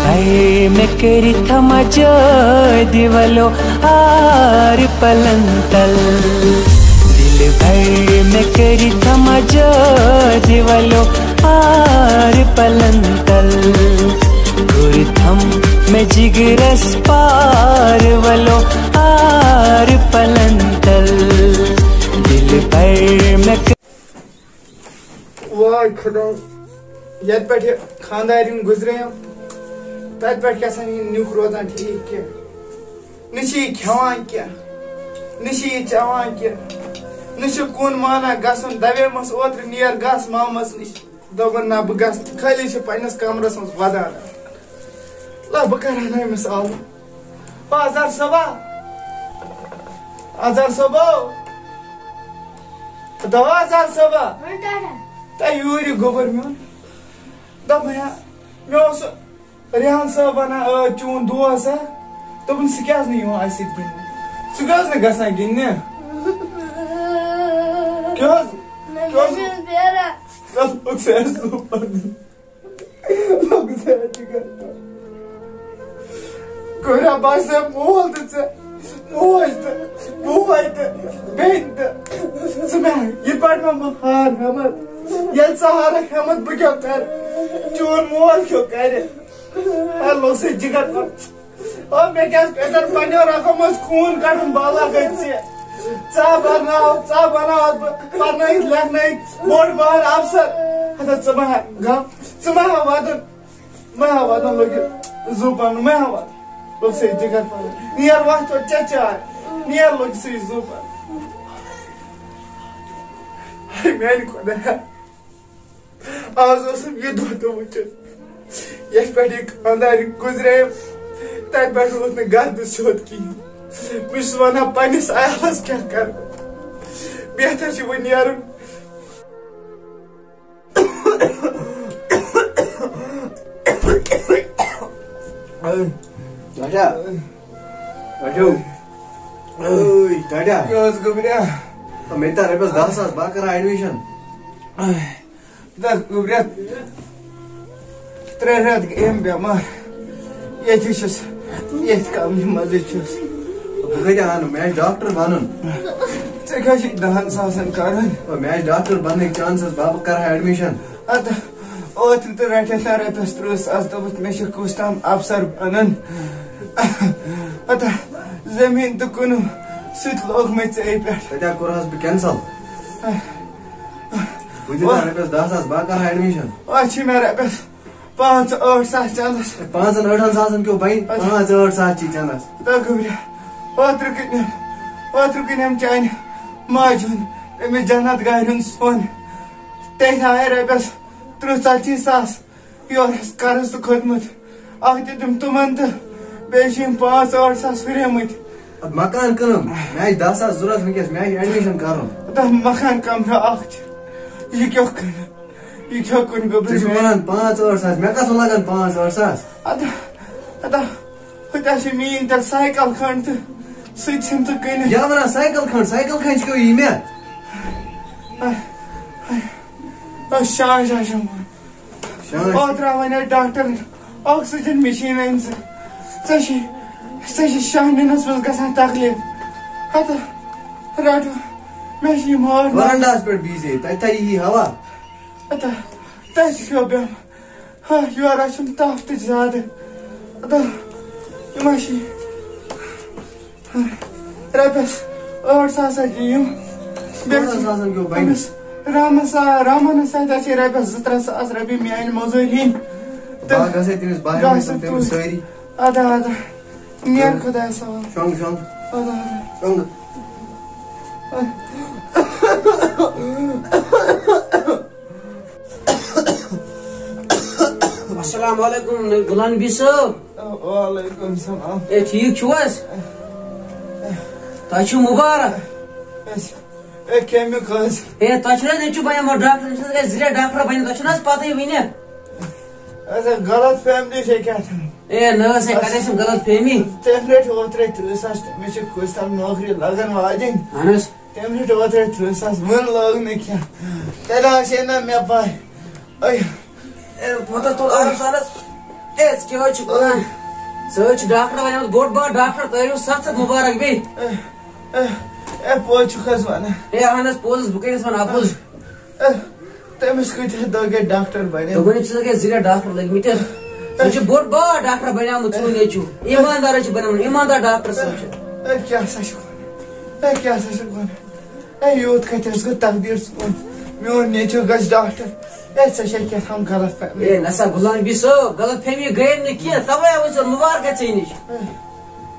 भर में करी थमा दिवलो आर पलंतल, दिल भर में करी थमा दिवलो आर पलंतल, गुरथम में जिगरस पार वलो आर पलंतल, दिल भर में वाह खुदा यत पे खानदारी गुजरे तत पे नुक रोजान ठीक क्या नी खेवान क्या नी चवान क्या नी कुन माना गसन दवे मस ओत्र नियर गस मामस नश दोपन ना बह गस खाली पन्नस कमरस मज वदान ला बह कर अमिस आलू अजहर सबा अजहर सबो दवा अजहर सबा तह यूर गोबर मेन दप मे रेहान साहब वन चून दोस दोपन सह क्या गिंदने सह क्या गसान गिंदने कोरा बस मोल तो मोज तो मोज तो बेन तो यह पे हार हमत ये हार हमत बह क्या कर चून मोल क्यों कर लो से जिगर और मैं क्या इधर पन्नो रखो मज खून कड़न बाला गई चा बनाओ पढ़ना लिखना बोड़ बार अफसर हता वादन लगे जू पन मैं लोग से जिगर पन नियर वक्त चार नियर लोग से जू पन मेन खुदा आज यह दो तो वो ये पे खानदारी गुजरे तत पे गर्द सोत कहें बस वन पन्नस आयालस क्या कर बेहतर वो नीर मे रपस 10,000 बह कर एडमिशन गुब्रिया 3 रेत एम बेमार ये कम मजे बह मे डॉक्टर बन क्या 10,000 कर मे डॉक्टर बन चांसेस बह कर एडमिशन ओत्र तो रटे रपस 30,000 दोप मे कुछ तम अफसर बन जमीन तो कुन सत लोग मे ऐ पे कोरहस बह कैंसल रपस 10,000 बह कर एडमिशन अच्छी मे रपस 5-8 सास चंदस 5-8 सास क्यों बन 5-8 सास चंदस गुब्रिया ओत्र कन चान माज अमिस जन्नत गार सोन तथ आए रपस 30-40 सास योर कर्ज तो खोतमुत दिम तुमन तो बे 5-8 सास हुरेमत मकान कम मे 10,000 जरूरत वनकस मे एडमिशन कर मकान कमरा यह क्या कर यह क्या कुन वन 5-8 सास मे कस लगन 5-8 सास हत मीन तक साइकिल खंड तो सम तो कन क्या वन साइकिल खंड क्यों यह मे शान ओत्र वन डॉक्टर ऑक्सीजन मशीन अन शान नस मज गसान तकलीफ हत रटो मे मार वरंडास पे बीजे तथा यही हवा क्यों बेम हाँ योर तफ तो ज्यादा रपस 8 सास रामन सत रपस 2-3 सास रपी मान मजूरी अदा नीर खुदा अस्सलाम वालेकुम गुलाम नबी साहब। वालेकुम सलाम। ए ठीक छुस तु मुबारक ए केम खस ए तछरा नेचु बन डॉक्टर से जिले डॉक्टर बन तछना पता ही विने ऐसा गलत फैमिली से क्या था ए न से करे से गलत फहमी टेम्पलेट होतरे 3 में से कुछ तम नौकरी लगन वाजिन अनस टेम्पलेट होतरे 3 मन लोग ने क्या तेरा से ना मैं पाए ओए ए पता तो सारस It's George. Search doctor, I am board bar doctor. There you such a Mubarak be. Pochukaswana. Yeah, Hannes poses bookings on apples. Temiscuit dog get doctor by The winning is zero doctor like meter. Such a board bar doctor by now with you. Imandar Imandar doctor search. Hey, youth catches good takdirs. Your nature guys doctor. That's a shake at home color family. Yeah, Nasa Gulan be so. Galat pay me again the key. Taway was a Mubarak change.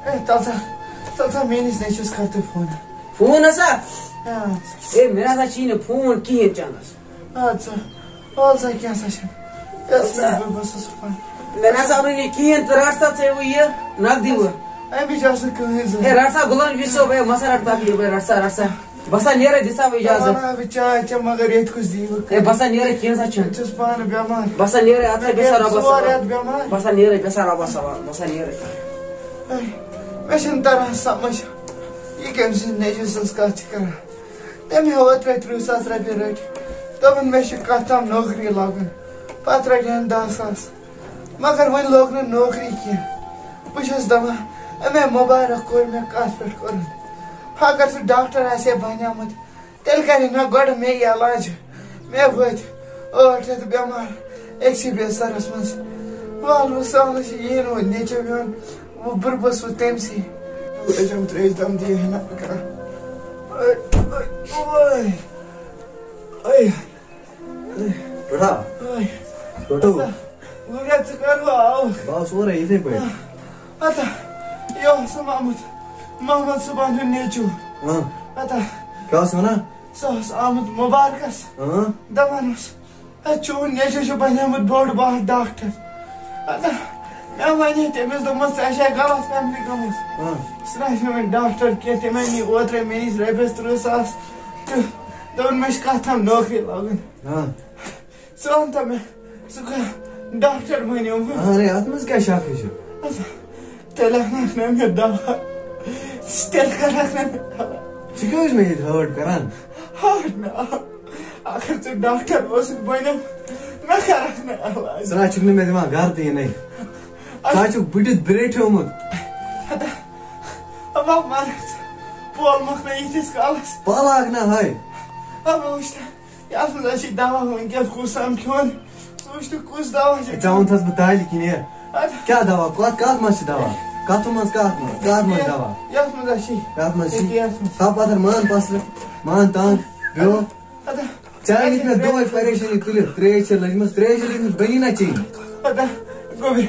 Hey, Tata means nature's cut the phone. Phone, Nasa. Yeah. Hey, Miranda China phone key channels. That's all I can session. That's was fun. Nasa only key and the Rasta say we here. Not the I be just a coincidence. Hey, Rasa Gulan be so by Masarata, Rasa. Basa near this hour, Yaza. Which I Margaret could see. Hey, Basa near a Kansas church. Just find a Bama. Basa near a Besara Bama. Basa near a Besara Basa near it. Mission Tara so much. You can see nature's Scotchka. Tell me how I try through Sas Rapid. Don't mesh a Katam no green logan. Patra and Dasas. Magar when Logan no Greek. Which is Dama. I may mobile call me a casper current. Hagar to doctor I say Banyamat. Tell Karina God may a large. May wait. Oh, to the Bama. Exhibit Sarasmas. Well, who saw she with nature beyond. Purpose with Temsi. I jump trace them the Hinaka. Toto. Look at the girl. Boss, what are you thinking? Ata. Yo, so Mamma Suban nature. Ata. Kasana? So, Ahmed Mubarakas. Damanos. A tune nature should buy him with board about doctor. Ata. Now I need to miss the mustache. I got a family comes. Slash him doctor, get him any water, many rapist through sauce. Don't miss Katam no Logan. So on time. So, doctor, my name. I must get shocked. Tell him your dog. Still correct. She goes me hurt, Karan. Hard now. I can the doctor wasn't by them. So I took him with my guardian. I took British Brit home. About manners. Paul Machnaitis Callas. Palagna high. I wish that she down and get Kusam Kun. So wish to Kus down. It's on us Batali here. Kadava, what got much dava? Katumas got much dava. Yes, Madashi. Got much. Top other man, Pastor. Man, tongue, go. Chinese में दो expiration इतने त्रेश लगमस त्रेश लेकिन बनी ना चाहिए पता गोभी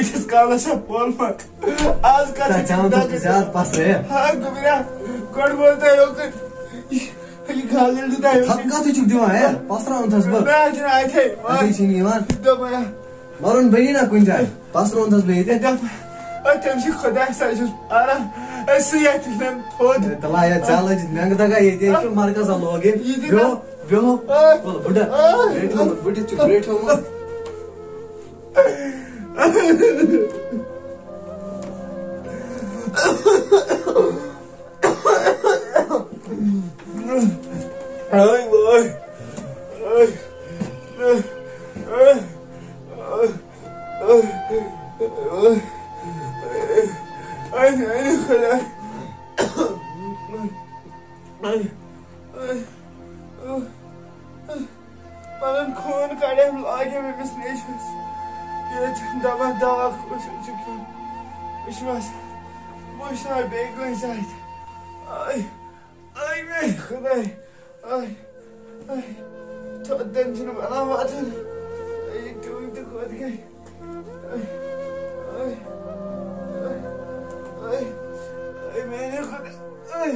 इस काला सा बोल मत आज का चाँद तो किसान पास है हाँ गोभी ना कौन बोलता है योकर ये गालियाँ देता है थक्का तो चुप दिवा है पास रहा हूँ थस मैं आज ना आए थे अभी चीनी मान दो मैं मारून बनी ना कुछ जाए पास रहा हूँ थस बेटे और तमशी खुदा साजिश आरा ऐसे यार तुमने थोड़ तला यार चाला जित मैं कहता का ये देखो मार का साल हो गए Bro, well, Buddha, great home, Buddha to great home. Hey, boy. Palan khun kadem lage me misneshus. Ye dava kusun. Vishwas. Boşlar begoy zayt. Ay me khuday. Ay. Toddan jinu bana vatın. Ay tu khod gay. Ay mene khuday. Ay.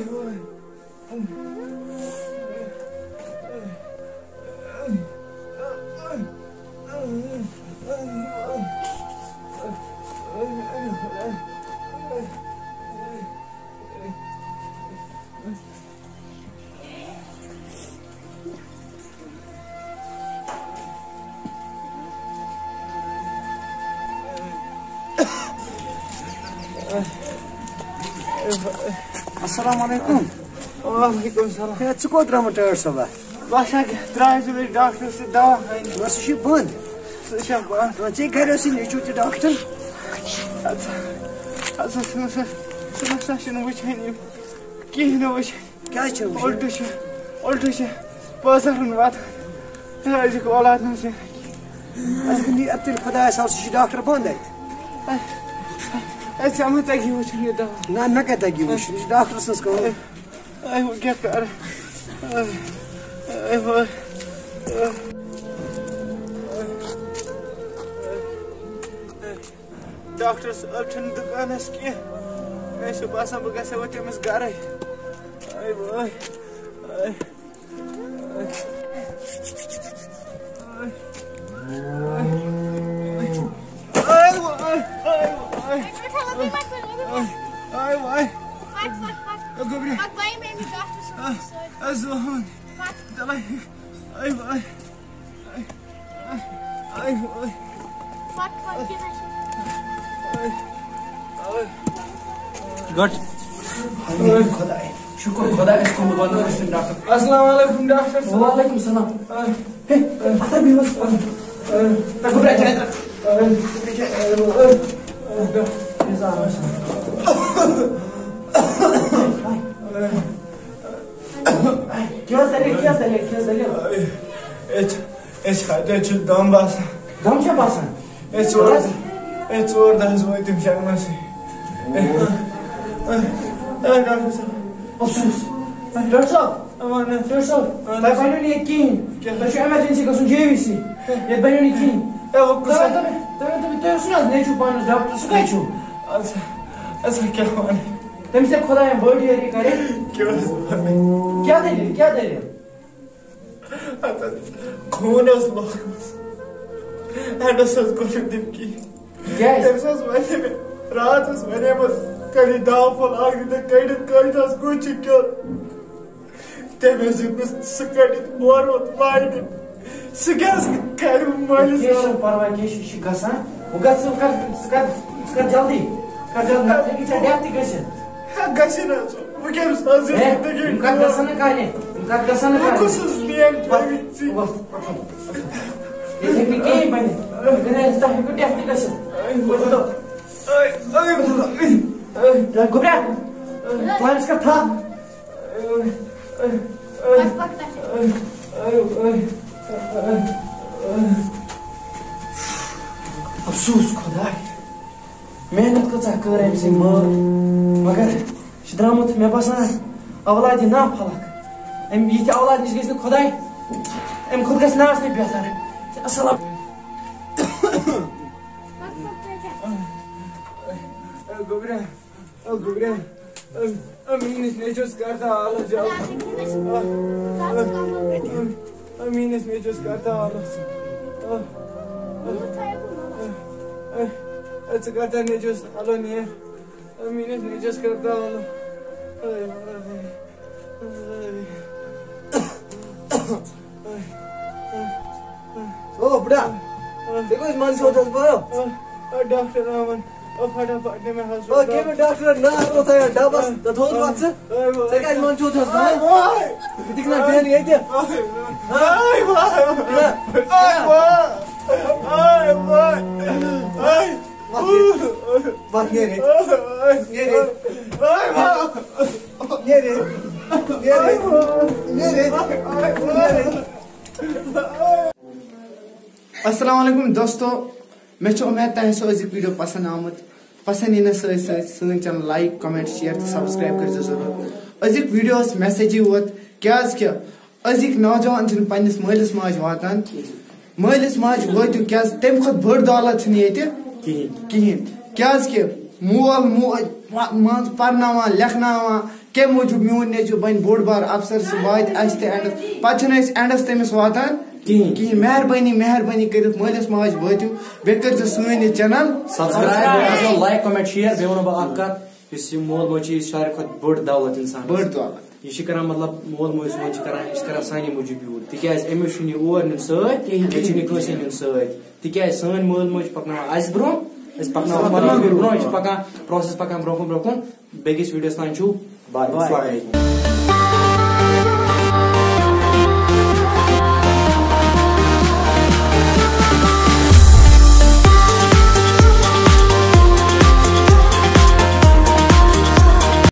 Assalamualaikum. Waalaikumsalam. Ya çıkıyor drama tör sabah. Başak drive to the doctor sit down. Nasıl şey bun? चे करोसी नेचू चे doctor अच्छा सुनो वचन कहीं न वच क्या उल्टू बाजारन वात आज औलाद न से अतिल खुदा डॉक्टर बंद ऐसे हम तगी वचन ये दवा ना क्या तगी वो डॉक्टर सस को आई वो क्या कर आई वो डॉक्टर अब दुकान की मैं बसान बह गस तमिस गर गुड शुक्र खुदा इसको बंद डॉक्टर अस्सलाम वालेकुम डॉक्टर वालेकुम सलाम हे अतर भी बस घबरा जाए क्या चले एच खाते दम बासा दम क्या बासा चोर दस वो तुम शर्मा से डॉक्टर साहब अफसोस डॉक्टर साहब मैं बनो नहीं कहीं तो इमरजेंसी का सुन जेवीसी ये बनो नहीं कहीं वो कुछ तो सुना नहीं छु पानो डॉक्टर सुकाई छु अच्छा क्या हुआ तुम से खुदा है बॉडी ये करे क्या दे खून उस लोग एंडरसन को दिम की क्या तमस वने में रात उस वने में कड़ी दाव फल आग दे कड़ी दस कुछ क्यों तमस सकड़ी और वाइड सगस कर मालिस परवाह के गसान वो कर जल्दी कि डेथ गसे गसे ना वो क्या जिंदगी कर गसन काले कुछ नियम ये टेक्निक के बने गने ता को डेथ गसे घबरा प्लान इसका था अफसोस खुदा मेहनत कचा कर अम से मगर द्रामुत मे बसान औलाद ना फलक अम ये औलाद नश गई खुदा अम खुद गस नास बेहतर अस्सलाम गुबरा अमीन ने जो करता आला जाओ अमीन ने जो करता आला अच्छा करता ने जो आला नहीं अमीन ने जो करता आला ओ बुढ़ा देखो इस मन से होता है बोलो डॉक्टर रामन फटाफट में हॉस्पिटल ओके मैं डॉक्टर ना होता है डबस द थोड़ बात से सेकंड मन छूट होता है दिखना पेन ये क्या आई बात ये रे अस्सलाम वालेकुम दोस्तों मैं उम्मीद तह वीडियो पसंद आमुत पसंद इन सन चैनल लाइक कमेंट शेयर तो सब्सक्राइब कर जरूर अजिक वीडियोस मैसेज वोत क्या अजिक नौजवान पन्निस मालिस माज वातान मालिस माज वोत क्या तम खुद बड़ दौलत कहें क्या मोल मोज मान पर्नावान लेखनावान कम मूजूब मोन नेचु बन बोड़ बार अफसर सह वात एंडस पे एंडस तमिस वातान कहीं मेहरबानी कर मालिस माज वो बे कर सन channel subscribe like comment share बे वो कत मोल मोज सारे खुद बड़ दौलत इंसान बड़ दौलत यह मतलब मोल मोज सोन कर सानी मूजूब यूर तिकाज अमिस ओर नुन सैसे नुन सैज सन मोल मोज पकन ब्रो पकान प्रोसेस पकान ब्रोकुन बेकिस वीडियोस तान बाय।